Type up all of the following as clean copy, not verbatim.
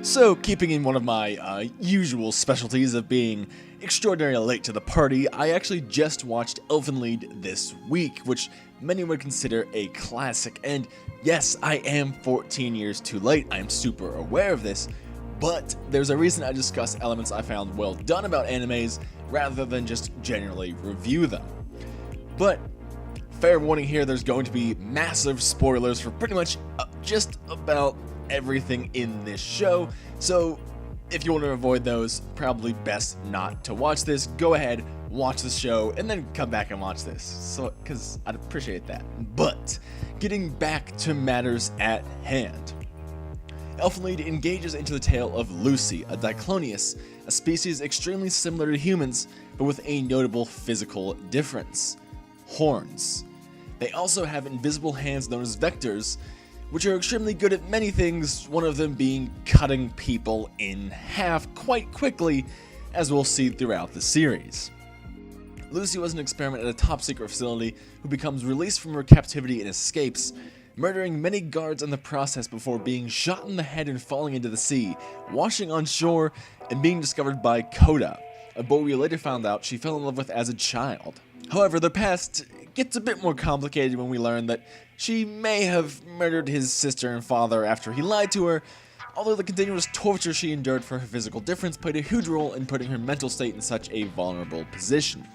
So, keeping in one of my usual specialties of being extraordinarily late to the party, I actually just watched Elfen Lied this week, which many would consider a classic. And yes, I am 14 years too late, I'm super aware of this, but there's a reason I discuss elements I found well done about animes rather than just generally review them. But fair warning here, there's going to be massive spoilers for pretty much just about everything in this show, so if you want to avoid those, probably best not to watch this. Go ahead, watch the show, and then come back and watch this, so because I'd appreciate that. But getting back to matters at hand, Elfen Lied engages into the tale of Lucy, a Diclonius, a species extremely similar to humans, but with a notable physical difference: horns. They also have invisible hands known as vectors, which are extremely good at many things, one of them being cutting people in half quite quickly, as we'll see throughout the series. Lucy was an experiment at a top-secret facility who becomes released from her captivity and escapes, murdering many guards in the process before being shot in the head and falling into the sea, washing on shore, and being discovered by Coda, a boy we later found out she fell in love with as a child. However, their past gets a bit more complicated when we learn that she may have murdered his sister and father after he lied to her, although the continuous torture she endured for her physical difference played a huge role in putting her mental state in such a vulnerable position.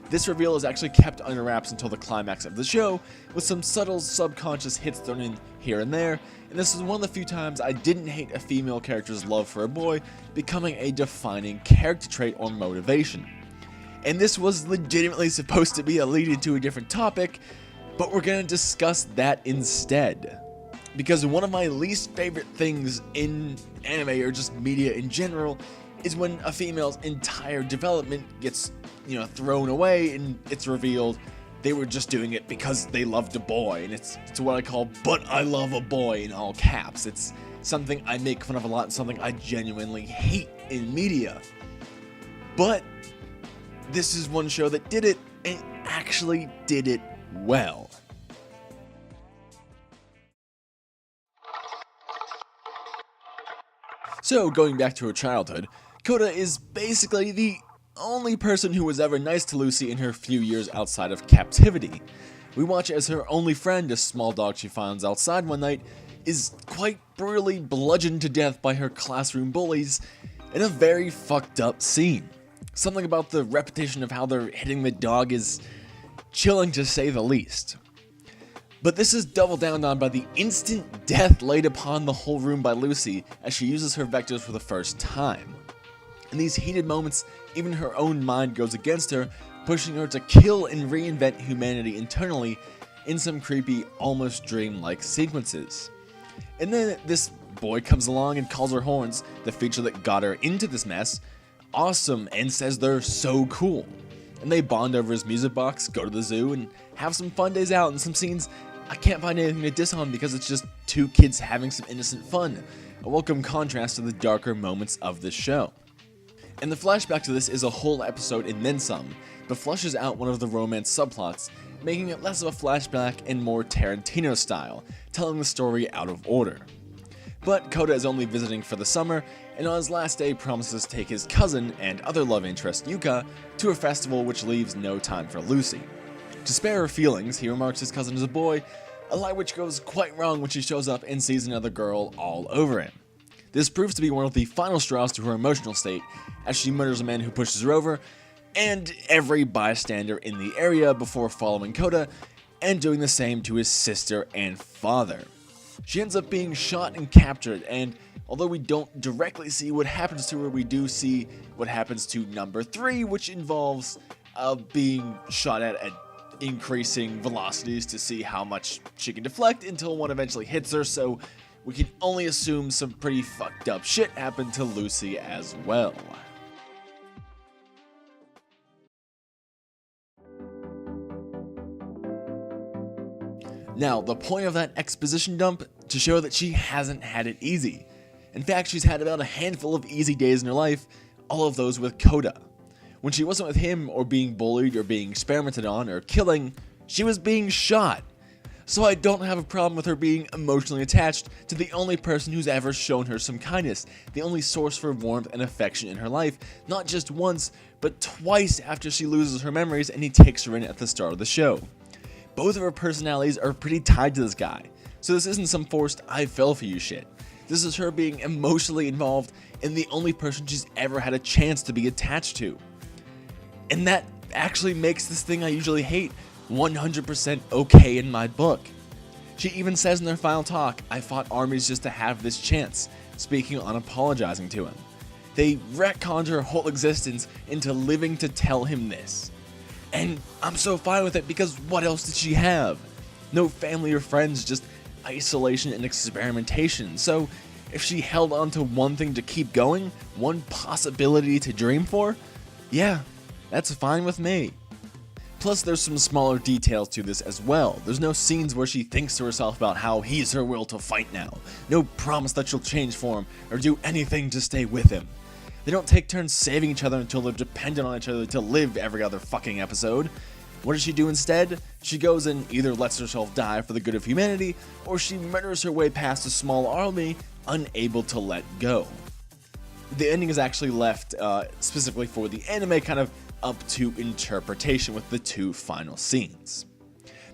This reveal is actually kept under wraps until the climax of the show, with some subtle subconscious hits thrown in here and there, and this is one of the few times I didn't hate a female character's love for a boy becoming a defining character trait or motivation. And this was legitimately supposed to be a lead into a different topic, but we're going to discuss that instead. Because one of my least favorite things in anime, or just media in general, is when a female's entire development gets, thrown away and it's revealed they were just doing it because they loved a boy. And it's what I call, "but I love a boy" in all caps. It's something I make fun of a lot and something I genuinely hate in media. But this is one show that did it, and actually did it well. So, going back to her childhood, Coda is basically the only person who was ever nice to Lucy in her few years outside of captivity. We watch as her only friend, a small dog she finds outside one night, is quite brutally bludgeoned to death by her classroom bullies in a very fucked up scene. Something about the repetition of how they're hitting the dog is chilling, to say the least. But this is doubled down on by the instant death laid upon the whole room by Lucy as she uses her vectors for the first time. In these heated moments, even her own mind goes against her, pushing her to kill and reinvent humanity internally in some creepy, almost dreamlike sequences. And then this boy comes along and calls her horns, the feature that got her into this mess, awesome, and says they're so cool. And they bond over his music box, go to the zoo, and have some fun days out, and some scenes I can't find anything to diss on because it's just two kids having some innocent fun, a welcome contrast to the darker moments of this show. And the flashback to this is a whole episode and then some, but flushes out one of the romance subplots, making it less of a flashback and more Tarantino style, telling the story out of order. But Coda is only visiting for the summer, and on his last day promises to take his cousin and other love interest Yuka to a festival which leaves no time for Lucy. To spare her feelings, he remarks his cousin is a boy, a lie which goes quite wrong when she shows up and sees another girl all over him. This proves to be one of the final straws to her emotional state, as she murders a man who pushes her over, and every bystander in the area before following Coda, and doing the same to his sister and father. She ends up being shot and captured, and although we don't directly see what happens to her, we do see what happens to number 3, which involves being shot at increasing velocities to see how much she can deflect until one eventually hits her, so we can only assume some pretty fucked up shit happened to Lucy as well. Now, the point of that exposition dump to show that she hasn't had it easy. In fact, she's had about a handful of easy days in her life, all of those with Coda. When she wasn't with him, or being bullied, or being experimented on, or killing, she was being shot. So I don't have a problem with her being emotionally attached to the only person who's ever shown her some kindness, the only source for warmth and affection in her life, not just once, but twice after she loses her memories and he takes her in at the start of the show. Both of her personalities are pretty tied to this guy, so this isn't some forced I fell for you shit. This is her being emotionally involved in the only person she's ever had a chance to be attached to. And that actually makes this thing I usually hate 100% okay in my book. She even says in their final talk, "I fought armies just to have this chance," speaking on apologizing to him. They retconned her whole existence into living to tell him this. And I'm so fine with it because what else did she have? No family or friends, just isolation and experimentation. So if she held on to one thing to keep going, one possibility to dream for, yeah, that's fine with me. Plus, there's some smaller details to this as well. There's no scenes where she thinks to herself about how he's her will to fight now. No promise that she'll change for him or do anything to stay with him. They don't take turns saving each other until they're dependent on each other to live every other fucking episode. What does she do instead? She goes and either lets herself die for the good of humanity, or she murders her way past a small army, unable to let go. The ending is actually left specifically for the anime, kind of up to interpretation with the two final scenes.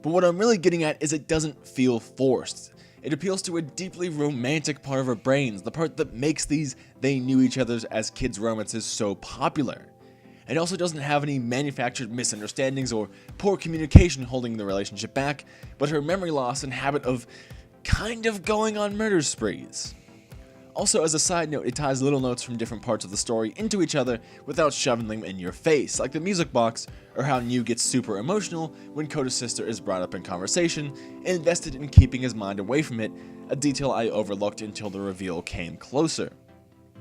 But what I'm really getting at is it doesn't feel forced. It appeals to a deeply romantic part of our brains, the part that makes these they knew each other as kids romances so popular. It also doesn't have any manufactured misunderstandings or poor communication holding the relationship back, but her memory loss and habit of kind of going on murder sprees. Also, as a side note, it ties little notes from different parts of the story into each other without shoving them in your face, like the music box, or how New gets super emotional when Koda's sister is brought up in conversation, invested in keeping his mind away from it, a detail I overlooked until the reveal came closer.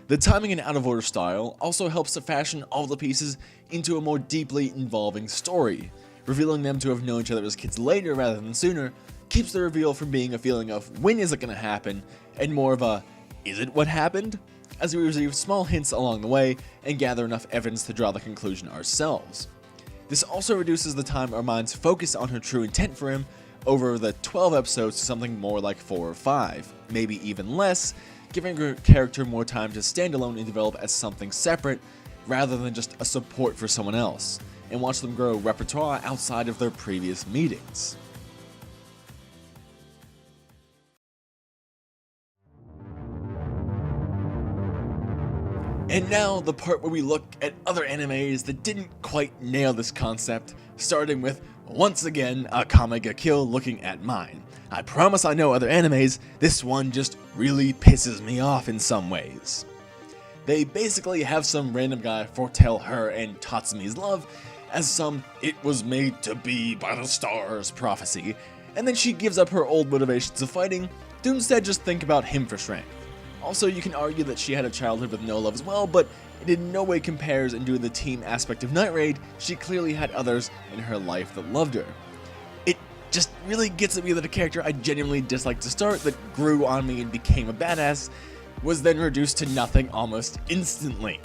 The timing and out-of-order style also helps to fashion all the pieces into a more deeply involving story. Revealing them to have known each other as kids later rather than sooner keeps the reveal from being a feeling of when is it going to happen, and more of a is it what happened? As we receive small hints along the way and gather enough evidence to draw the conclusion ourselves. This also reduces the time our minds focus on her true intent for him over the 12 episodes to something more like 4 or 5, maybe even less, giving her character more time to stand alone and develop as something separate rather than just a support for someone else, and watch them grow repertoire outside of their previous meetings. And now, the part where we look at other animes that didn't quite nail this concept, starting with, once again, Akame ga Kill looking at mine. I promise I know other animes, this one just really pisses me off in some ways. They basically have some random guy foretell her and Tatsumi's love as some "it was made to be by the stars" prophecy, and then she gives up her old motivations of fighting to instead just think about him for strength. Also, you can argue that she had a childhood with no love as well, but it in no way compares, and due to the team aspect of Night Raid, she clearly had others in her life that loved her. It just really gets at me that a character I genuinely disliked to start, that grew on me and became a badass, was then reduced to nothing almost instantly.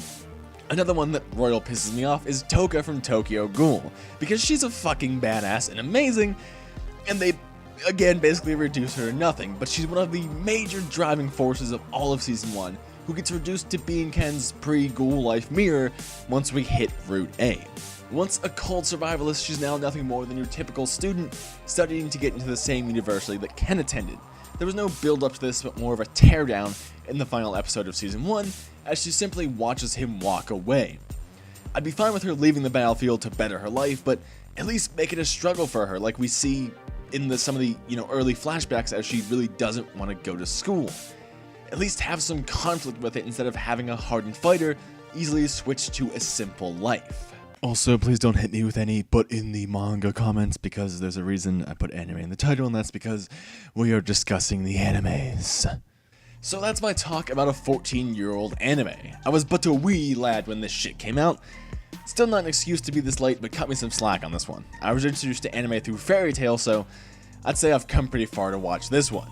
Another one that royal pisses me off is Toka from Tokyo Ghoul, because she's a fucking badass and amazing, and they again basically reduce her to nothing, but she's one of the major driving forces of all of Season 1, who gets reduced to being Ken's pre-Ghoul life mirror once we hit Route A. Once a cold survivalist, she's now nothing more than your typical student studying to get into the same university that Ken attended. There was no build up to this, but more of a teardown in the final episode of Season 1, as she simply watches him walk away. I'd be fine with her leaving the battlefield to better her life, but at least make it a struggle for her, like we see in some of the early flashbacks, as she really doesn't want to go to school. At least have some conflict with it instead of having a hardened fighter easily switch to a simple life. Also, please don't hit me with any "but in the manga" comments, because there's a reason I put anime in the title, and that's because we are discussing the animes. So that's my talk about a 14-year-old anime. I was but a wee lad when this shit came out. Still not an excuse to be this late, but cut me some slack on this one. I was introduced to anime through Fairy Tail, so I'd say I've come pretty far to watch this one.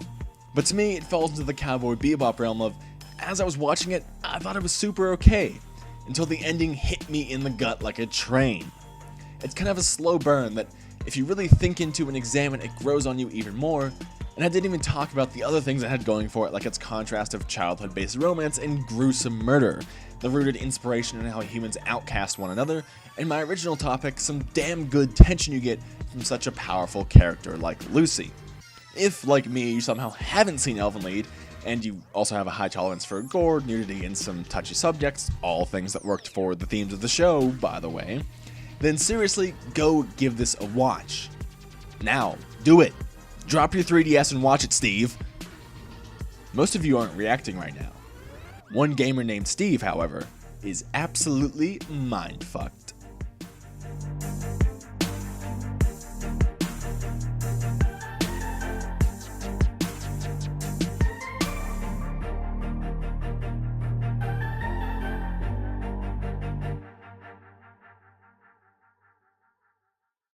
But to me, it falls into the Cowboy Bebop realm of, as I was watching it, I thought it was super okay, until the ending hit me in the gut like a train. It's kind of a slow burn that if you really think into and examine, it grows on you even more. And I didn't even talk about the other things it had going for it, like its contrast of childhood-based romance and gruesome murder, the rooted inspiration in how humans outcast one another, and my original topic, some damn good tension you get from such a powerful character like Lucy. If, like me, you somehow haven't seen Elfen Lied, and you also have a high tolerance for gore, nudity, and some touchy subjects, all things that worked for the themes of the show, by the way, then seriously, go give this a watch. Now, do it! Drop your 3DS and watch it, Steve! Most of you aren't reacting right now. One gamer named Steve, however, is absolutely mindfucked.